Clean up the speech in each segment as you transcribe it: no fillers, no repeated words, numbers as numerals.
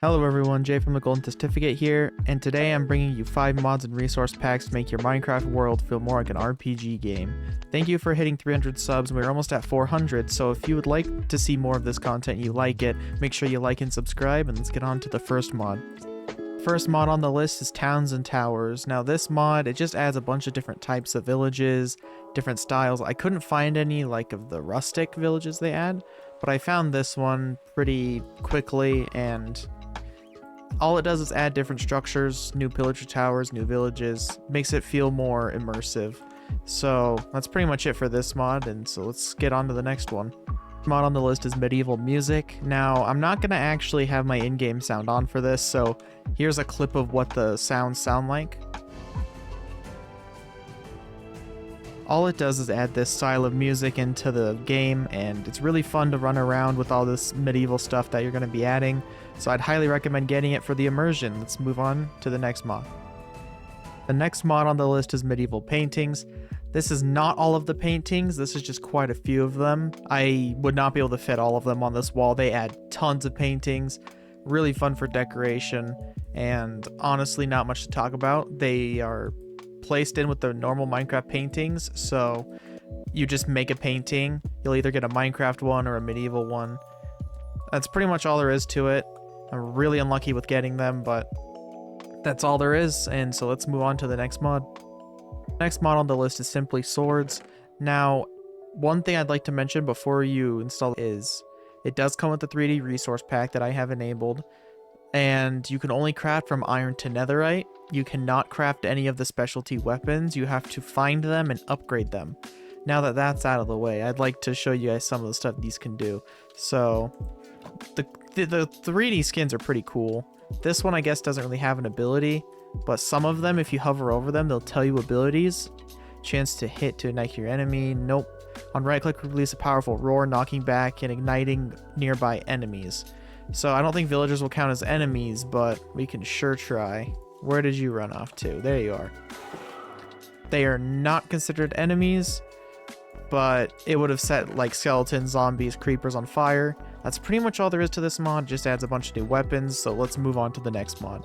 Hello everyone, Jay from the Golden Certificate here, and today I'm bringing you 5 mods and resource packs to make your Minecraft world feel more like an RPG game. Thank you for hitting 300 subs, we're almost at 400, so if you would like to see more of this content and you like it, make sure you like and subscribe, and let's get on to the first mod. First mod on the list is Towns and Towers. Now this mod, it just adds a bunch of different types of villages, different styles. I couldn't find any like of the rustic villages they add, but I found this one pretty quickly, and all it does is add different structures, new pillager towers, new villages, makes it feel more immersive. So that's pretty much it for this mod, and so let's get on to the next one. Mod on the list is Medieval Music. Now, I'm not going to actually have my in-game sound on for this, so here's a clip of what the sounds sound like. All it does is add this style of music into the game, and it's really fun to run around with all this medieval stuff that you're going to be adding, so I'd highly recommend getting it for the immersion. Let's move on to the next mod. The next mod on the list is Medieval Paintings. This is not all of the paintings, this is just quite a few of them. I would not be able to fit all of them on this wall. They add tons of paintings, really fun for decoration, and honestly not much to talk about. They are placed in with the normal Minecraft paintings, so you just make a painting. You'll either get a Minecraft one or a medieval one. That's pretty much all there is to it. I'm really unlucky with getting them, but that's all there is, and so let's move on to the next mod. Next mod on the list is Simply Swords. Now, one thing I'd like to mention before you install is it does come with the 3D resource pack that I have enabled, and you can only craft from iron to netherite. You cannot craft any of the specialty weapons. You have to find them and upgrade them. Now that that's out of the way, I'd like to show you guys some of the stuff these can do. So the 3D skins are pretty cool. This one I guess doesn't really have an ability, but some of them, if you hover over them, they'll tell you abilities. Chance to hit to ignite your enemy. Nope. On right click, release a powerful roar, knocking back and igniting nearby enemies. So I don't think villagers will count as enemies, but we can sure try. Where did you run off to? There you are. They are not considered enemies, but it would have set like skeletons, zombies, creepers on fire. That's pretty much all there is to this mod. Just adds a bunch of new weapons, so let's move on to the next mod.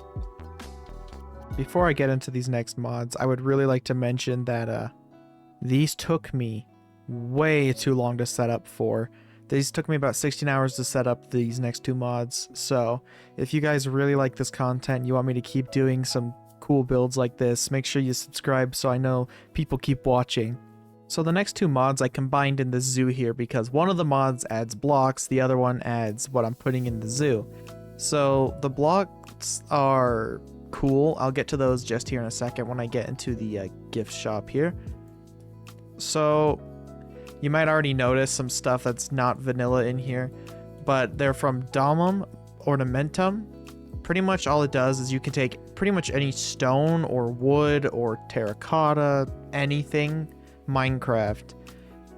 Before I get into these next mods, I would really like to mention that these took me way too long to set up for. These took me about 16 hours to set up these next 2 mods, so if you guys really like this content, you want me to keep doing some cool builds like this, make sure you subscribe so I know people keep watching. So the next 2 mods I combined in the zoo here because one of the mods adds blocks, the other one adds what I'm putting in the zoo. So the blocks are cool. I'll get to those just here in a second when I get into the gift shop here. So you might already notice some stuff that's not vanilla in here, but they're from Domum Ornamentum. Pretty much all it does is you can take pretty much any stone or wood or terracotta, anything Minecraft,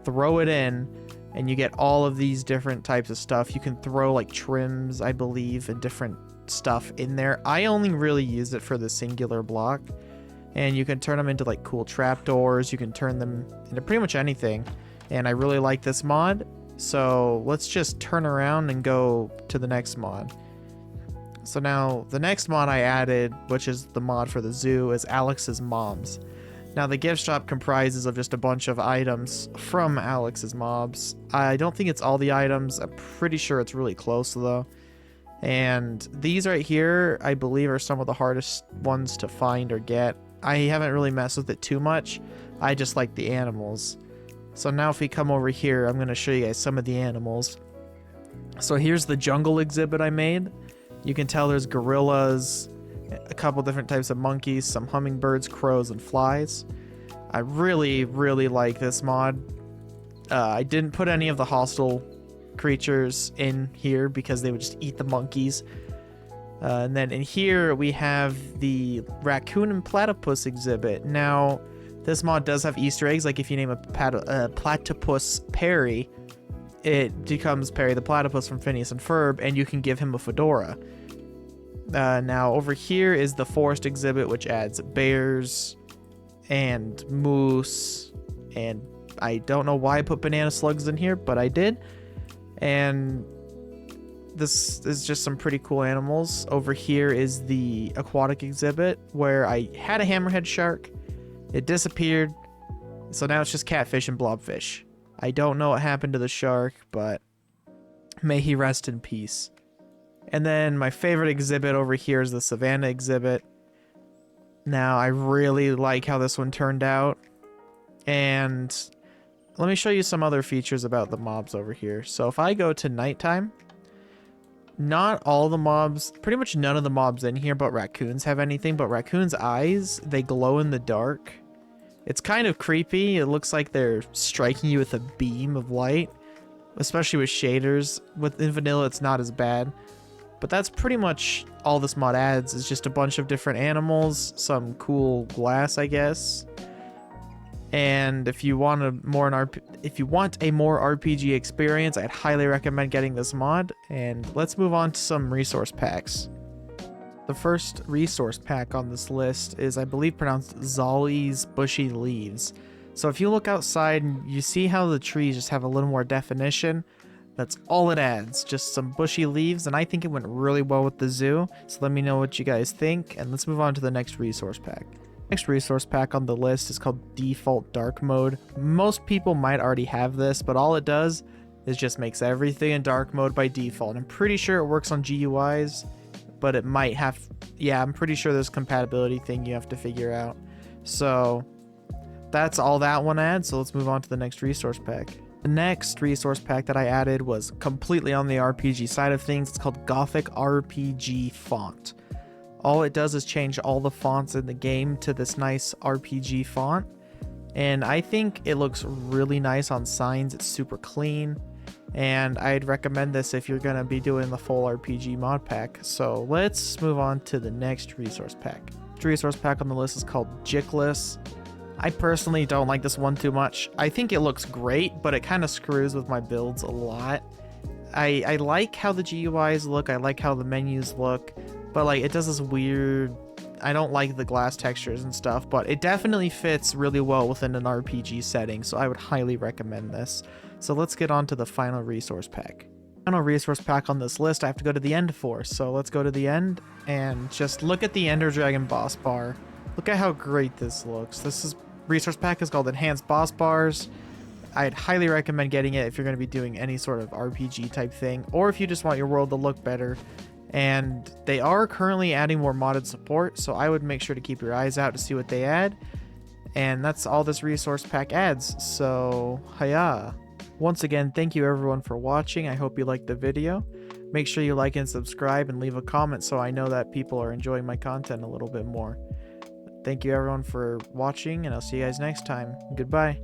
throw it in, and you get all of these different types of stuff. You can throw like trims, I believe, and different stuff in there. I only really use it for the singular block, and you can turn them into like cool trapdoors. You can turn them into pretty much anything, and I really like this mod. So let's just turn around and go to the next mod. So now the next mod I added, which is the mod for the zoo, is Alex's Moms. Now the gift shop comprises of just a bunch of items from Alex's Mobs. I don't think it's all the items. I'm pretty sure it's really close though. And these right here, I believe, are some of the hardest ones to find or get. I haven't really messed with it too much. I just like the animals. So now if we come over here, I'm going to show you guys some of the animals. So here's the jungle exhibit I made. You can tell there's gorillas, a couple different types of monkeys, some hummingbirds, crows, and flies. I really, really like this mod. I didn't put any of the hostile creatures in here because they would just eat the monkeys. And then in here we have the raccoon and platypus exhibit. Now this mod does have Easter eggs, like if you name a platypus Perry, it becomes Perry the Platypus from Phineas and Ferb, and you can give him a fedora. Now over here is the forest exhibit, which adds bears and moose, and I don't know why I put banana slugs in here, but I did. And this is just some pretty cool animals. Over here is the aquatic exhibit where I had a hammerhead shark. It disappeared. So now it's just catfish and blobfish. I don't know what happened to the shark, but may he rest in peace. And then my favorite exhibit over here is the Savannah exhibit. Now, I really like how this one turned out. And let me show you some other features about the mobs over here. So if I go to nighttime, not all the mobs, pretty much none of the mobs in here but raccoons have anything, but raccoons' eyes, they glow in the dark. It's kind of creepy. It looks like they're striking you with a beam of light, especially with shaders. In vanilla, it's not as bad. But that's pretty much all this mod adds, is just a bunch of different animals, some cool glass, I guess. And if you want a more RPG experience, I'd highly recommend getting this mod. And let's move on to some resource packs. The first resource pack on this list is, I believe, pronounced Xali's Bushy Leaves. So if you look outside and you see how the trees just have a little more definition, that's all it adds, just some bushy leaves, and I think it went really well with the zoo. So let me know what you guys think, and let's move on to the next resource pack. Next resource pack on the list is called Default Dark Mode. Most people might already have this, but all it does is just makes everything in dark mode by default. I'm pretty sure it works on GUIs, but it might have, yeah, I'm pretty sure there's a compatibility thing you have to figure out. So that's all that one adds, so let's move on to the next resource pack. The next resource pack that I added was completely on the RPG side of things. It's called Gothic Rpg Font. All it does is change all the fonts in the game to this nice RPG font. And I think it looks really nice on signs. It's super clean. And I'd recommend this if you're going to be doing the full RPG mod pack. So let's move on to the next resource pack. The resource pack on the list is called Jicklus. I personally don't like this one too much. I think it looks great, but it kind of screws with my builds a lot. I like how the GUIs look, I like how the menus look, but like it does this weird, I don't like the glass textures and stuff, but it definitely fits really well within an RPG setting, so I would highly recommend this. So let's get on to the final resource pack. Final resource pack on this list I have to go to the end for, so let's go to the end and just look at the Ender Dragon boss bar. Look at how great this looks. This resource pack is called Enhanced Boss Bars. I'd highly recommend getting it if you're going to be doing any sort of RPG type thing, or if you just want your world to look better. And they are currently adding more modded support, so I would make sure to keep your eyes out to see what they add. And that's all this resource pack adds, so hiya. Once again, thank you everyone for watching. I hope you liked the video. Make sure you like and subscribe and leave a comment so I know that people are enjoying my content a little bit more. Thank you everyone for watching, and I'll see you guys next time. Goodbye.